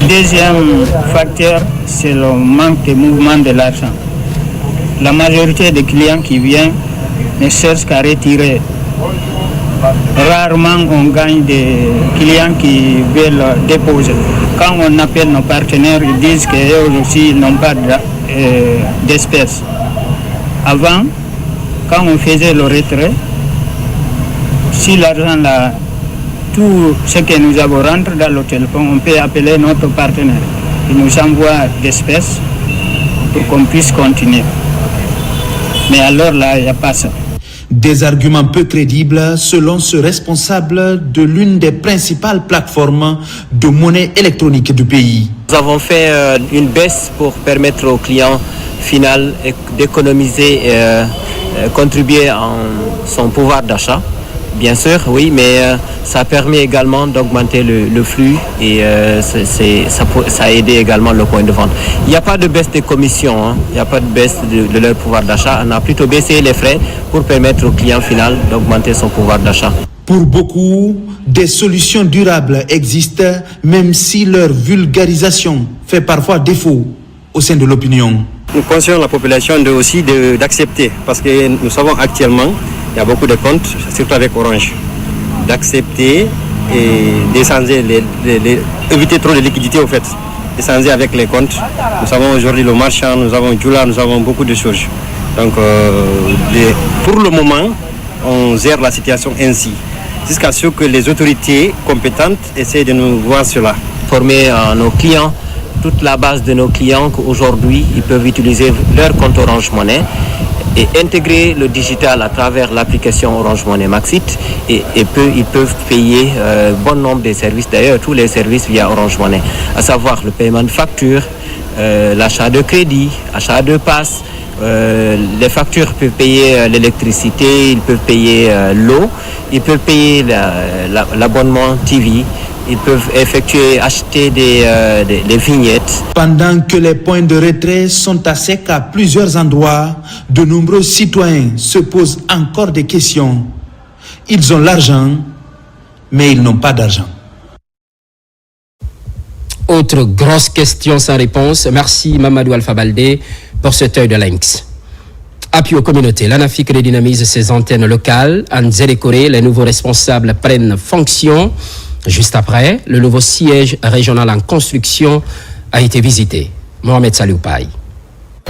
Deuxième facteur, c'est le manque de mouvement de l'argent. La majorité des clients qui viennent ne cherchent qu'à retirer. Rarement on gagne des clients qui veulent déposer. Quand on appelle nos partenaires, ils disent qu'eux aussi n'ont pas d'espèces. Avant, quand on faisait le retrait, si l'argent là, tout ce que nous avons rentre dans le téléphone, on peut appeler notre partenaire. Il nous envoie d'espèces pour qu'on puisse continuer. Mais alors là, il n'y a pas ça. Des arguments peu crédibles selon ce responsable de l'une des principales plateformes de monnaie électronique du pays. Nous avons fait une baisse pour permettre au client final d'économiser et contribuer en son pouvoir d'achat. Bien sûr, oui, mais ça permet également d'augmenter le flux et ça a aidé également le point de vente. Il n'y a pas de baisse des commissions, hein. Il n'y a pas de baisse de leur pouvoir d'achat. On a plutôt baissé les frais pour permettre au client final d'augmenter son pouvoir d'achat. Pour beaucoup, des solutions durables existent, même si leur vulgarisation fait parfois défaut au sein de l'opinion. Nous conseillons la population aussi d'accepter, parce que nous savons actuellement, il y a beaucoup de comptes, surtout avec Orange, d'accepter et d'échanger, éviter trop de liquidités au fait, échanger avec les comptes. Nous savons aujourd'hui le marchand, nous avons Joula, nous avons beaucoup de choses. Donc, pour le moment, on gère la situation ainsi, jusqu'à ce que les autorités compétentes essaient de nous voir cela. Former nos clients, toute la base de nos clients qu'aujourd'hui, ils peuvent utiliser leur compte Orange Money et intégrer le digital à travers l'application Orange Money Maxit et ils peuvent payer bon nombre de services, d'ailleurs tous les services via Orange Money, à savoir le paiement de factures, l'achat de crédit, achat de passe. Les factures peuvent payer l'électricité, ils peuvent payer l'eau, ils peuvent payer l'abonnement TV, ils peuvent acheter des vignettes. Pendant que les points de retrait sont à sec à plusieurs endroits, de nombreux citoyens se posent encore des questions. Ils ont l'argent, mais ils n'ont pas d'argent. Autre grosse question sans réponse. Merci Mamadou Alpha Baldé pour cet œil de lynx. Appui aux communautés, l'ANAFIC redynamise ses antennes locales. En Zélékoré, les nouveaux responsables prennent fonction. Juste après, le nouveau siège régional en construction a été visité. Mohamed Salioupaï.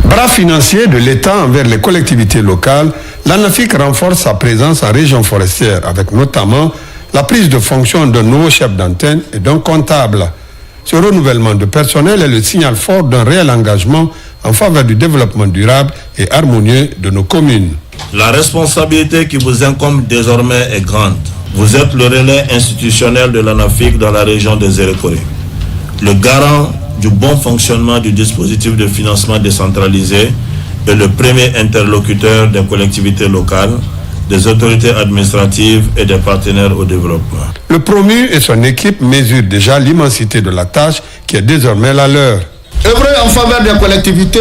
Bras financier de l'État envers les collectivités locales, l'ANAFIC renforce sa présence en région forestière avec notamment la prise de fonction d'un nouveau chef d'antenne et d'un comptable. Ce renouvellement de personnel est le signal fort d'un réel engagement en faveur du développement durable et harmonieux de nos communes. La responsabilité qui vous incombe désormais est grande. Vous êtes le relais institutionnel de l'ANAFIC dans la région de Zélékoré, le garant du bon fonctionnement du dispositif de financement décentralisé et le premier interlocuteur des collectivités locales, des autorités administratives et des partenaires au développement. Le promu et son équipe mesurent déjà l'immensité de la tâche qui est désormais la leur. Œuvrer en faveur des collectivités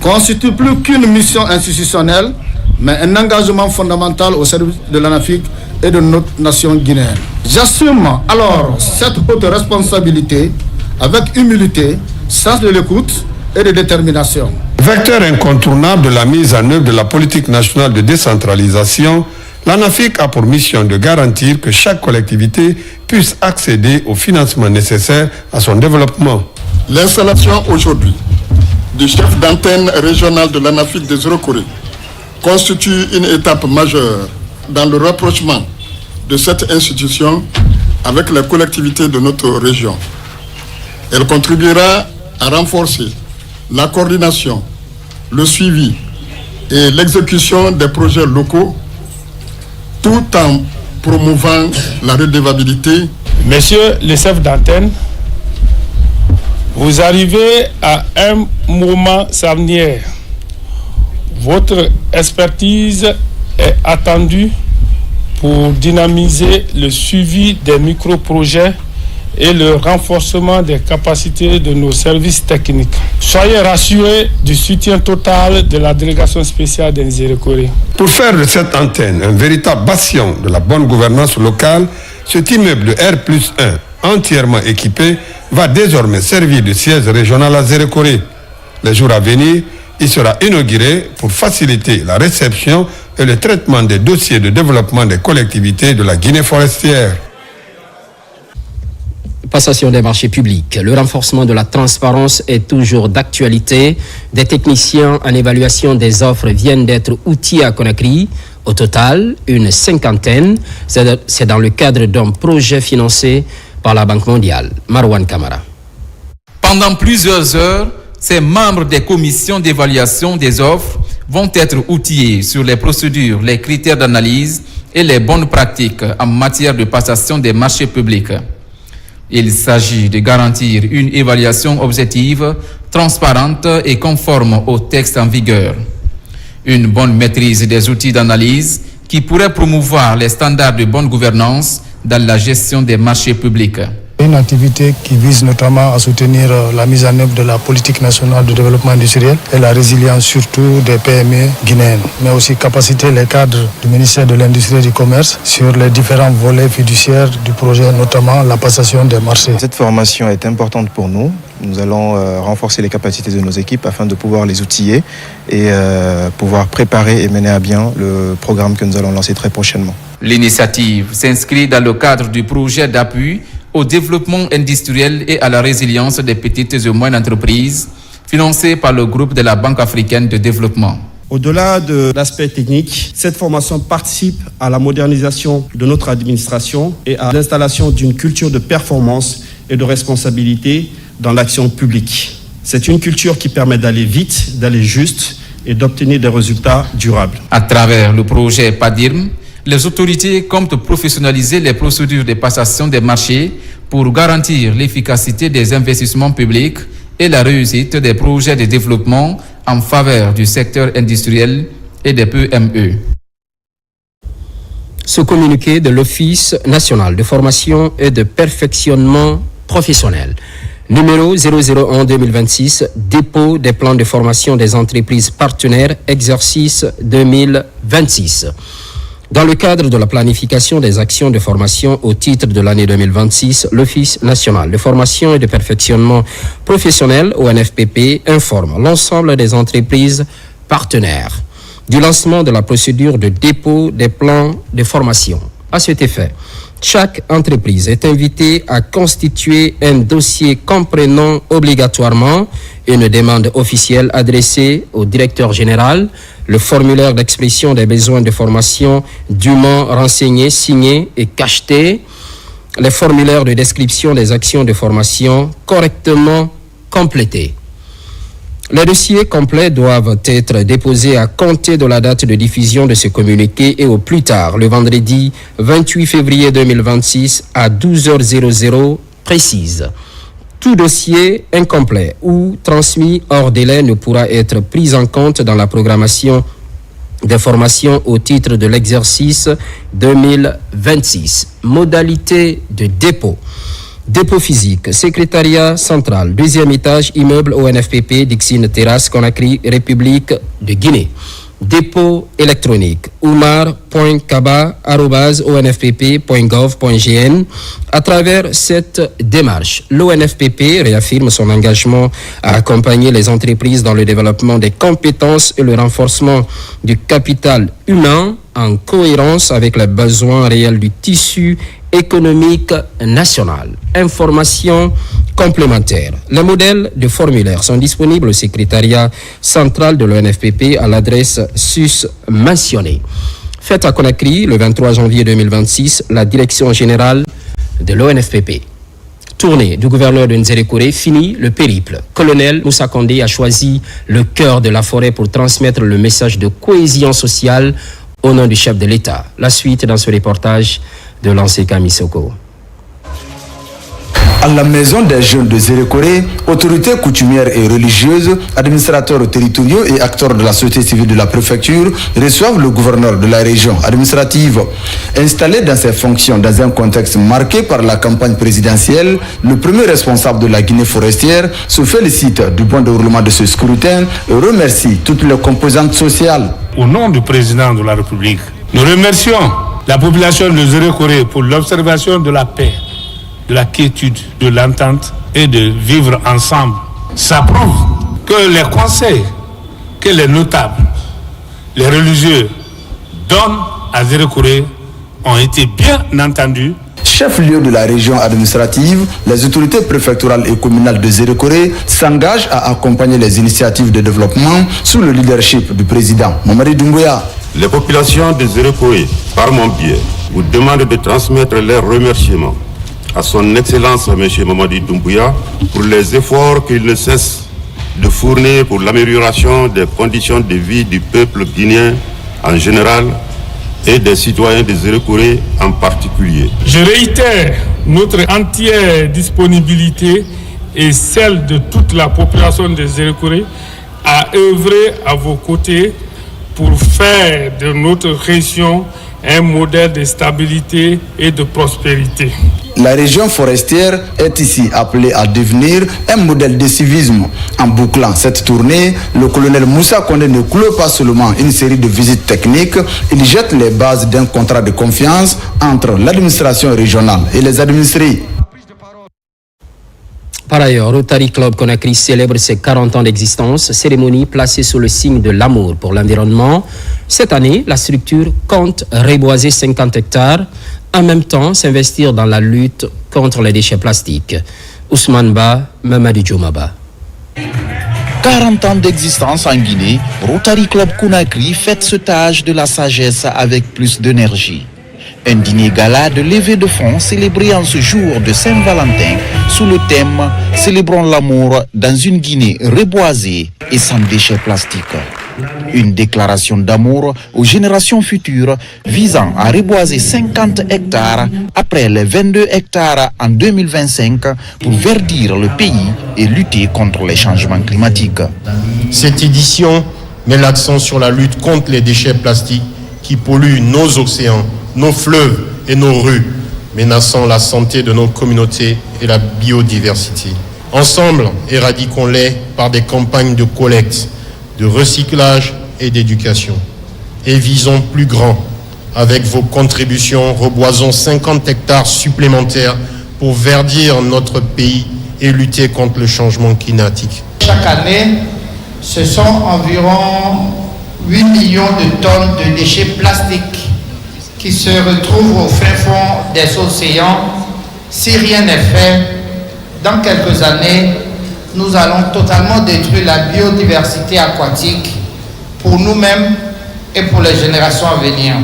constitue plus qu'une mission institutionnelle, mais un engagement fondamental au service de l'ANAFIC et de notre nation guinéenne. J'assume alors cette haute responsabilité avec humilité, sens de l'écoute et de détermination. Vecteur incontournable de la mise en œuvre de la politique nationale de décentralisation, l'ANAFIC a pour mission de garantir que chaque collectivité puisse accéder au financement nécessaire à son développement. L'installation aujourd'hui du chef d'antenne régional de l'ANAFIC de Zélékoré constitue une étape majeure dans le rapprochement de cette institution avec les collectivités de notre région. Elle contribuera à renforcer la coordination, le suivi et l'exécution des projets locaux tout en promouvant la redevabilité. Messieurs les chefs d'antenne, vous arrivez à un moment charnière. Votre expertise est attendue pour dynamiser le suivi des micro-projets et le renforcement des capacités de nos services techniques. Soyez rassurés du soutien total de la délégation spéciale de Zélékoré. Pour faire de cette antenne un véritable bastion de la bonne gouvernance locale, cet immeuble de R+1 entièrement équipé va désormais servir de siège régional à Zélékoré. Les jours à venir, il sera inauguré pour faciliter la réception et le traitement des dossiers de développement des collectivités de la Guinée forestière. Passation des marchés publics. Le renforcement de la transparence est toujours d'actualité. Des techniciens en évaluation des offres viennent d'être outillés à Conakry. Au total, une cinquantaine. C'est dans le cadre d'un projet financé par la Banque mondiale. Marwan Kamara. Pendant plusieurs heures, ces membres des commissions d'évaluation des offres vont être outillés sur les procédures, les critères d'analyse et les bonnes pratiques en matière de passation des marchés publics. Il s'agit de garantir une évaluation objective, transparente et conforme aux textes en vigueur. Une bonne maîtrise des outils d'analyse qui pourrait promouvoir les standards de bonne gouvernance dans la gestion des marchés publics. Une activité qui vise notamment à soutenir la mise en œuvre de la politique nationale de développement industriel et la résilience surtout des PME guinéennes, mais aussi capaciter les cadres du ministère de l'Industrie et du Commerce sur les différents volets fiduciaires du projet, notamment la passation des marchés. Cette formation est importante pour nous. Nous allons renforcer les capacités de nos équipes afin de pouvoir les outiller et pouvoir préparer et mener à bien le programme que nous allons lancer très prochainement. L'initiative s'inscrit dans le cadre du projet d'appui au développement industriel et à la résilience des petites et moyennes entreprises, financé par le groupe de la Banque africaine de développement. Au-delà de l'aspect technique, cette formation participe à la modernisation de notre administration et à l'installation d'une culture de performance et de responsabilité dans l'action publique. C'est une culture qui permet d'aller vite, d'aller juste et d'obtenir des résultats durables. À travers le projet PADIRM, les autorités comptent professionnaliser les procédures de passation des marchés pour garantir l'efficacité des investissements publics et la réussite des projets de développement en faveur du secteur industriel et des PME. Ce communiqué de l'Office national de formation et de perfectionnement professionnel, numéro 001-2026, dépôt des plans de formation des entreprises partenaires, exercice 2026. Dans le cadre de la planification des actions de formation au titre de l'année 2026, l'Office national de formation et de perfectionnement professionnel, ONFPP, informe l'ensemble des entreprises partenaires du lancement de la procédure de dépôt des plans de formation. À cet effet, chaque entreprise est invitée à constituer un dossier comprenant obligatoirement une demande officielle adressée au directeur général, le formulaire d'expression des besoins de formation dûment renseigné, signé et cacheté, les formulaires de description des actions de formation correctement complétés. Les dossiers complets doivent être déposés à compter de la date de diffusion de ce communiqué et au plus tard, le vendredi 28 février 2026 à 12h00 précise. Tout dossier incomplet ou transmis hors délai ne pourra être pris en compte dans la programmation des formations au titre de l'exercice 2026. Modalité de dépôt. Dépôt physique, secrétariat central, 2e étage, immeuble ONFPP, Dixine Terrasse, Conakry, République de Guinée. Dépôt électronique, oumar.kaba@onfpp.gov.gn. À travers cette démarche, l'ONFPP réaffirme son engagement à accompagner les entreprises dans le développement des compétences et le renforcement du capital humain en cohérence avec les besoins réels du tissu économique national. Informations complémentaires. Les modèles de formulaires sont disponibles au secrétariat central de l'ONFPP à l'adresse sus-mentionnée. Faite à Conakry le 23 janvier 2026, la direction générale de l'ONFPP. Tournée du gouverneur de Nzérékoré, fini le périple. Colonel Moussa Condé a choisi le cœur de la forêt pour transmettre le message de cohésion sociale au nom du chef de l'État. La suite dans ce reportage de Lancé Kamisoko. À la maison des jeunes de Nzérékoré, autorités coutumières et religieuses, administrateurs territoriaux et acteurs de la société civile de la préfecture reçoivent le gouverneur de la région administrative. Installé dans ses fonctions dans un contexte marqué par la campagne présidentielle, le premier responsable de la Guinée forestière se félicite du bon déroulement de ce scrutin et remercie toutes les composantes sociales. Au nom du président de la République, nous remercions la population de Nzérékoré pour l'observation de la paix, de la quiétude, de l'entente et de vivre ensemble. Ça prouve que les conseils que les notables, les religieux donnent à Nzérékoré ont été bien entendus. Chef-lieu de la région administrative, les autorités préfectorales et communales de Nzérékoré s'engagent à accompagner les initiatives de développement sous le leadership du président Mamadi Doumbouya. Les populations de Nzérékoré, par mon biais, vous demandent de transmettre leurs remerciements à son Excellence M. Mamadi Doumbouya pour les efforts qu'il ne cesse de fournir pour l'amélioration des conditions de vie du peuple guinéen en général et des citoyens de Nzérékoré en particulier. Je réitère notre entière disponibilité et celle de toute la population de Nzérékoré à œuvrer à vos côtés pour faire de notre région un modèle de stabilité et de prospérité. La région forestière est ici appelée à devenir un modèle de civisme. En bouclant cette tournée, le colonel Moussa Condé ne clôt pas seulement une série de visites techniques, il jette les bases d'un contrat de confiance entre l'administration régionale et les administrés. Par ailleurs, Rotary Club Conakry célèbre ses 40 ans d'existence, cérémonie placée sous le signe de l'amour pour l'environnement. Cette année, la structure compte reboiser 50 hectares, en même temps s'investir dans la lutte contre les déchets plastiques. Ousmane Ba, Mamadi Djoumaba. 40 ans d'existence en Guinée, Rotary Club Conakry fête ce âge de la sagesse avec plus d'énergie. Un dîner gala de levée de fonds célébré en ce jour de Saint-Valentin sous le thème « Célébrons l'amour dans une Guinée reboisée et sans déchets plastiques ». Une déclaration d'amour aux générations futures visant à reboiser 50 hectares après les 22 hectares en 2025 pour verdir le pays et lutter contre les changements climatiques. Cette édition met l'accent sur la lutte contre les déchets plastiques qui polluent nos océans, nos fleuves et nos rues, menaçant la santé de nos communautés et la biodiversité. Ensemble, éradiquons-les par des campagnes de collecte, de recyclage et d'éducation. Et visons plus grand. Avec vos contributions, reboisons 50 hectares supplémentaires pour verdir notre pays et lutter contre le changement climatique. Chaque année, ce sont environ 8 millions de tonnes de déchets plastiques qui se retrouvent au fin fond des océans. Si rien n'est fait, dans quelques années, nous allons totalement détruire la biodiversité aquatique pour nous-mêmes et pour les générations à venir.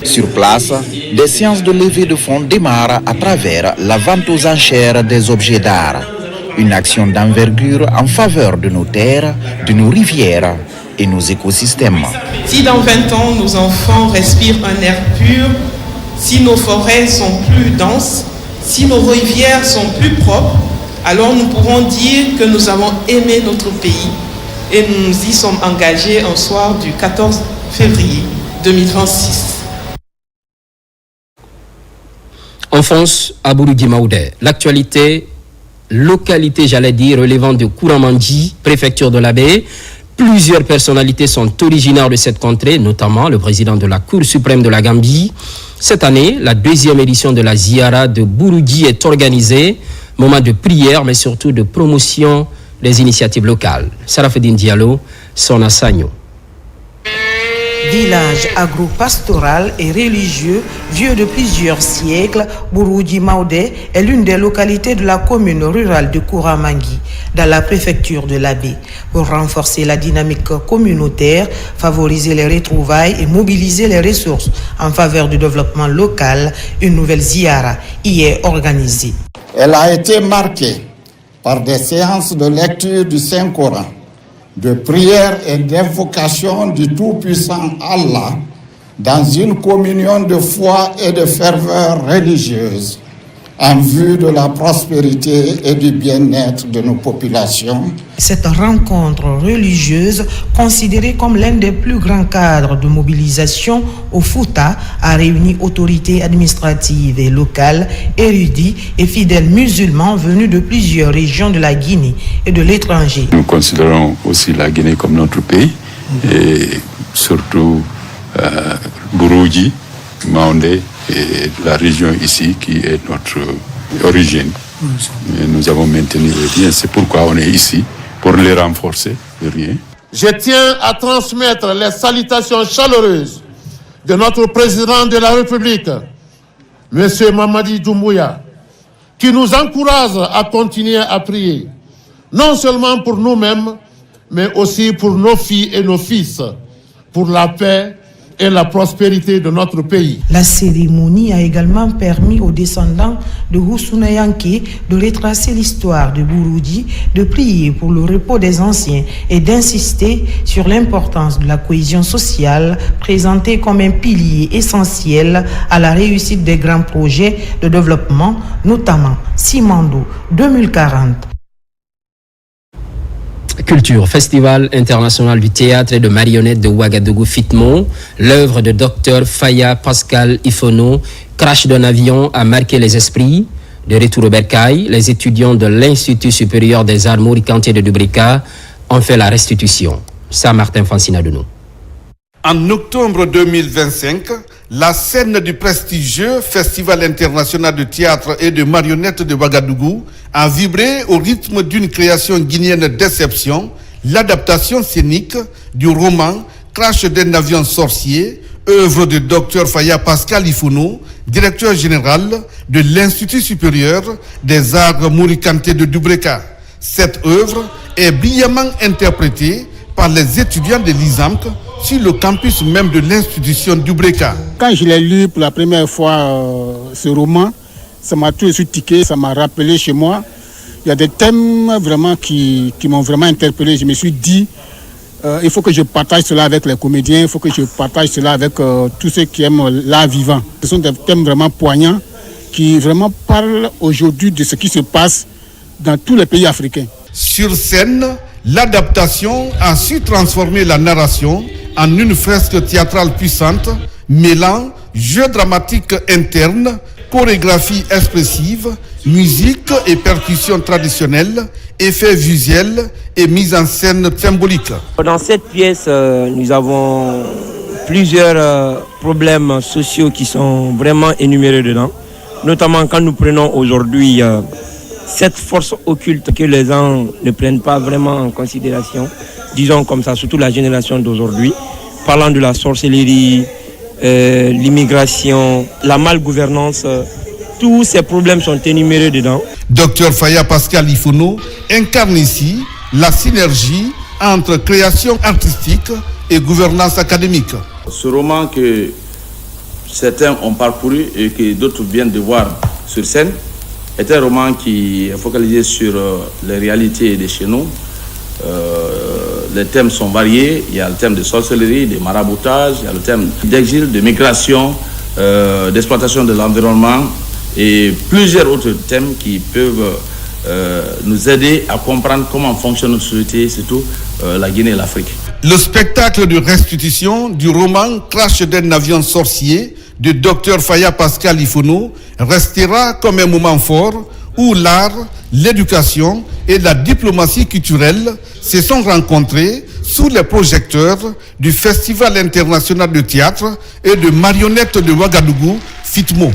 Sur place, des séances de levée de fonds démarrent à travers la vente aux enchères des objets d'art. Une action d'envergure en faveur de nos terres, de nos rivières et nos écosystèmes. Si dans 20 ans, nos enfants respirent un air pur, si nos forêts sont plus denses, si nos rivières sont plus propres, alors nous pourrons dire que nous avons aimé notre pays et nous nous y sommes engagés un soir du 14 février 2026. Enfance à Bourgoudi Maoudé. L'actualité, localité, j'allais dire, relevant de Kouramandji, préfecture de la Baie. Plusieurs personnalités sont originaires de cette contrée, notamment le président de la Cour suprême de la Gambie. Cette année, la 2e édition de la Ziara de Bourgoudi est organisée. Moment de prière, mais surtout de promotion des initiatives locales. Sarafedine Diallo, Sona Sagno. Village agro-pastoral et religieux, vieux de plusieurs siècles, Bourgoudi Maoudé est l'une des localités de la commune rurale de Kouramangui, dans la préfecture de la Baie. Pour renforcer la dynamique communautaire, favoriser les retrouvailles et mobiliser les ressources en faveur du développement local, une nouvelle ziara y est organisée. Elle a été marquée par des séances de lecture du Saint-Coran, de prière et d'invocation du Tout-Puissant Allah dans une communion de foi et de ferveur religieuse en vue de la prospérité et du bien-être de nos populations. Cette rencontre religieuse, considérée comme l'un des plus grands cadres de mobilisation au Fouta, a réuni autorités administratives et locales, érudits et fidèles musulmans venus de plusieurs régions de la Guinée et de l'étranger. Nous considérons aussi la Guinée comme notre pays et surtout Bourgoudi, Maoundé et la région ici qui est notre origine. Et nous avons maintenu le lien, c'est pourquoi on est ici, pour les renforcer, de rien. Je tiens à transmettre les salutations chaleureuses de notre président de la République, M. Mamadi Doumbouya, qui nous encourage à continuer à prier, non seulement pour nous-mêmes, mais aussi pour nos filles et nos fils, pour la paix et la prospérité de notre pays. La cérémonie a également permis aux descendants de Houssouna Yanké de retracer l'histoire de Bourgoudi, de prier pour le repos des anciens et d'insister sur l'importance de la cohésion sociale présentée comme un pilier essentiel à la réussite des grands projets de développement, notamment Simando 2040. Culture, Festival international du théâtre et de marionnettes de Ouagadougou Fitmo. L'œuvre de Dr Faya Pascal Ifono, Crash d'un avion, a marqué les esprits. De retour au Bercail, les étudiants de l'Institut supérieur des arts Morikanté de Dubrika ont fait la restitution. Saint-Martin Fancinadounou. En octobre 2025, la scène du prestigieux Festival international de théâtre et de marionnettes de Ouagadougou a vibré au rythme d'une création guinéenne d'exception, l'adaptation scénique du roman Crash d'un avion sorcier, œuvre de Dr Faya Pascal Ifono, directeur général de l'Institut supérieur des arts Morikanté de Dubreka. Cette œuvre est brillamment interprété par les étudiants de l'ISAMC sur le campus même de l'institution d'Ubreka. Quand je l'ai lu pour la première fois, ce roman, ça m'a tout de suite tiqué, ça m'a rappelé chez moi. Il y a des thèmes vraiment qui m'ont vraiment interpellé. Je me suis dit, il faut que je partage cela avec les comédiens, il faut que je partage cela avec tous ceux qui aiment l'art vivant. Ce sont des thèmes vraiment poignants qui vraiment parlent aujourd'hui de ce qui se passe dans tous les pays africains. Sur scène, l'adaptation a su transformer la narration en une fresque théâtrale puissante, mêlant jeu dramatique interne, chorégraphie expressive, musique et percussions traditionnelles, effets visuels et mise en scène symbolique. Dans cette pièce, nous avons plusieurs problèmes sociaux qui sont vraiment énumérés dedans, notamment quand nous prenons aujourd'hui cette force occulte que les gens ne prennent pas vraiment en considération, disons comme ça, surtout la génération d'aujourd'hui, parlant de la sorcellerie, l'immigration, la malgouvernance, tous ces problèmes sont énumérés dedans. Dr Faya Pascal Ifono incarne ici la synergie entre création artistique et gouvernance académique. Ce roman que certains ont parcouru et que d'autres viennent de voir sur scène est un roman qui est focalisé sur les réalités de chez nous. Les thèmes sont variés. Il y a le thème de sorcellerie, de maraboutage, il y a le thème d'exil, de migration, d'exploitation de l'environnement et plusieurs autres thèmes qui peuvent nous aider à comprendre comment fonctionne notre société, surtout la Guinée et l'Afrique. Le spectacle de restitution du roman Crash d'un avion sorcier de Dr Faya Pascal Ifono restera comme un moment fort où l'art, l'éducation et la diplomatie culturelle se sont rencontrés sous les projecteurs du Festival international de théâtre et de marionnettes de Ouagadougou, FITMO.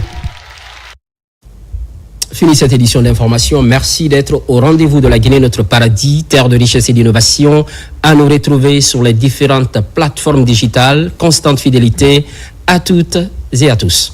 Fini cette édition d'information. Merci d'être au rendez-vous de la Guinée, notre paradis, terre de richesse et d'innovation. À nous retrouver sur les différentes plateformes digitales. Constante fidélité à toutes et à tous.